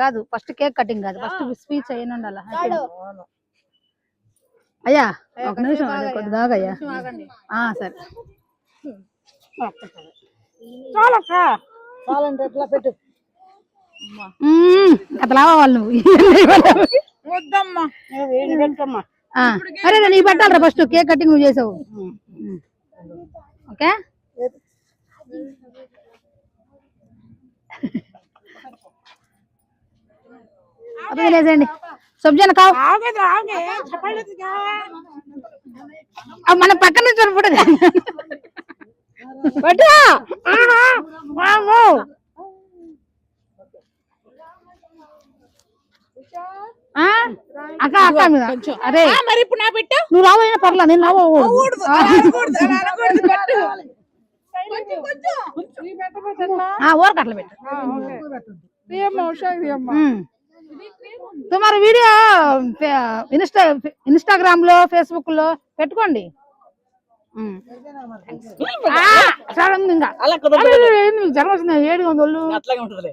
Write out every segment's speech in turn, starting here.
కాదు first cake cutting కాదు first speech అయిన ఉండాలి అయ్యా ఒక నిమిషం కొద్దిగా ఆగయ్యా సరే చాలంటే ఎట్లా పెట్టు అతలావా వాళ్ళు అరే నీ పెట్టాలరా ఫస్ట్ కేక్ కటింగ్ నువ్వు చేసావు ఓకే తినేసేయండి సబ్జీ కావు మన పక్కన చూడకూడదు అక్క అక్క మీద అరే మరి ఇప్పుడు నా పెట్టు నువ్వు రావైనా పర్లా నేను రావు ఊరకట్ల పెట్టు तुम्हारा वीडियो इंस्टाग्राम लो फेसबुक लो పెట్టుకోండి జరగవలసిన 700 అట్లాగే ఉంటదిలే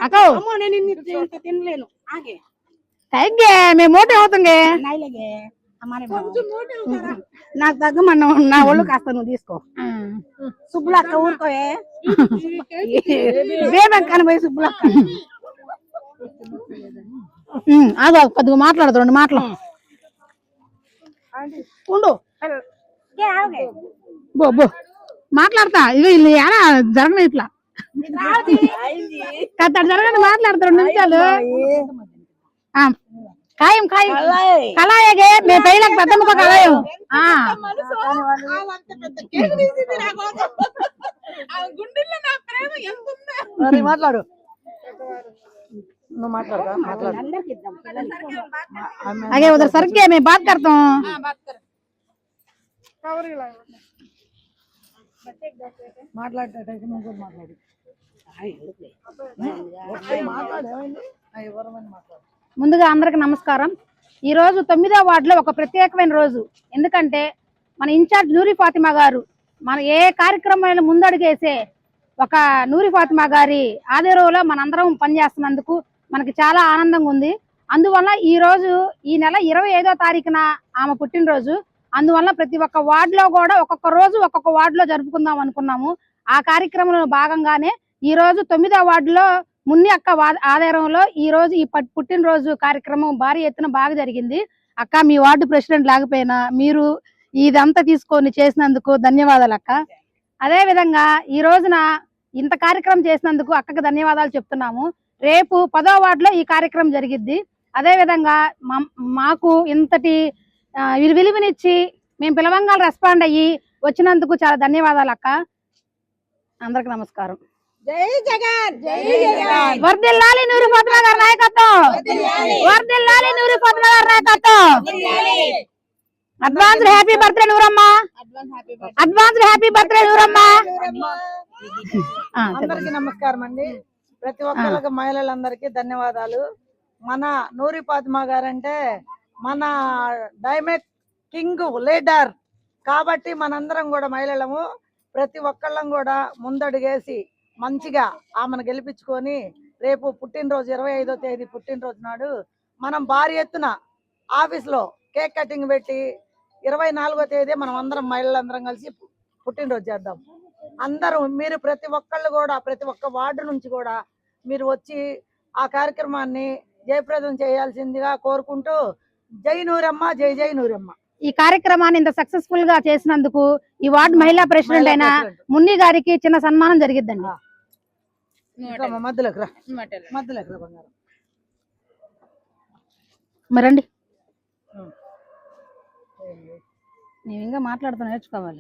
అక్కో అమ్మో నేను ఇంత తినలేను ఆగే తాగే మే మోటే అవుతుంగే నైలేగే हमारे కొంచెం మోటే అవుతారా నాకు దగ్గ నా ఒళ్ళు కాస్త నువ్వు తీసుకో సుబ్బులక్క ఊరుకోయే బేబంకన పోయి సుబ్బులక్క ఆగో కొద్దిగా మాట్లాడదు 2 మాటలు ఉండు బో బో మాట్లాడతా ఇగో ఇల్లు యారా జరగను ఇట్లా కత్తడు జరగండి మాట్లాడతా 2 నిమిషాలు ఖాయం ఖాయం కళాయగే మే పైలకు పెద్దమ్మకు కళాయం మాట్లాడు आगे उधर सर के मैं बात करता हूँ ముందుగా అందరికి నమస్కారం ఈ రోజు 9వ వార్డులో ఒక ప్రత్యేకమైన రోజు ఎందుకంటే మన ఇన్ఛార్జ్ నూరి ఫాతిమా గారు మన ఏ కార్యక్రమాలను ముందడుగేసే ఒక నూరి ఫాతిమా గారి ఆధ్వర్యంలో మనందరం పనిచేస్తున్నందుకు మనకి చాలా ఆనందంగా ఉంది అందువల్ల ఈ రోజు ఈ నెల 25వ తారీఖున ఆమె పుట్టినరోజు అందువల్ల ప్రతి ఒక్క వార్డులో కూడా ఒక్కొక్క రోజు ఒక్కొక్క వార్డులో జరుపుకుందాం అనుకున్నాము ఆ కార్యక్రమంలో భాగంగానే ఈ రోజు 9వ వార్డులో మున్ని అక్క ఆధ్వర్యంలో ఈ రోజు ఈ పుట్టినరోజు కార్యక్రమం భారీ ఎత్తున బాగా జరిగింది అక్క మీ వార్డు ప్రెసిడెంట్ లేకపోయినా మీరు ఇదంతా తీసుకొని చేసినందుకు ధన్యవాదాలు అక్క అదే విధంగా ఈ రోజున ఇంత కార్యక్రమం చేసినందుకు అక్కకి ధన్యవాదాలు చెప్తున్నాము రేపు 10వ వార్డులో ఈ కార్యక్రమం జరిగిద్ది అదే విధంగా మాకు ఇంతటి విలువనిచ్చి మేము పిలవంగా రెస్పాండ్ అయ్యి వచ్చినందుకు చాలా ధన్యవాదాలు అక్క అందరికి నమస్కారం జై జగన్ జై జగన్ వర్ధిల్లాలి నూరి ఫాతిమా గారి నాయకత్వం వర్ధిల్లాలి నూరి ఫాతిమా గారి నాయకత్వం advance happy birthday Nooramma advance happy birthday Nooramma అందరికి నమస్కారం అండి ప్రతి ఒక్కరికి మహిళలందరికీ ధన్యవాదాలు మన నూరి ఫాతిమా గారంటే మన డైమెక్ కింగ్ లీడర్ కాబట్టి మనందరం కూడా మహిళలము ప్రతి ఒక్కళ్ళం కూడా ముందడుగేసి మంచిగా ఆమెను గెలిపించుకొని రేపు పుట్టినరోజు 25వ తేదీ పుట్టినరోజు నాడు మనం భారీ ఎత్తున ఆఫీస్లో కేక్ కటింగ్ పెట్టి 24వ తేదీ మనం అందరం మహిళలందరం కలిసి పుట్టినరోజు చేద్దాం అందరూ మీరు ప్రతి ఒక్కళ్ళు కూడా ప్రతి ఒక్క వార్డు నుంచి కూడా మీరు వచ్చి ఆ కార్యక్రమాన్ని జయప్రదం చేయాల్సిందిగా కోరుకుంటూ జై నూరమ్మ జై జై నూరమ్మ ఈ కార్యక్రమాన్ని ఇంత సక్సెస్ఫుల్ గా చేసినందుకు ఈ వార్డు మహిళా ప్రెసిడెంట్ అయిన మున్ని గారికి చిన్న సన్మానం జరిగిద్దండి మధ్యలోకి రా మధ్యలోకి రా బంగారం మరండి నేను ఇంకా మాట్లాడుతూ నేర్చుకోవాలి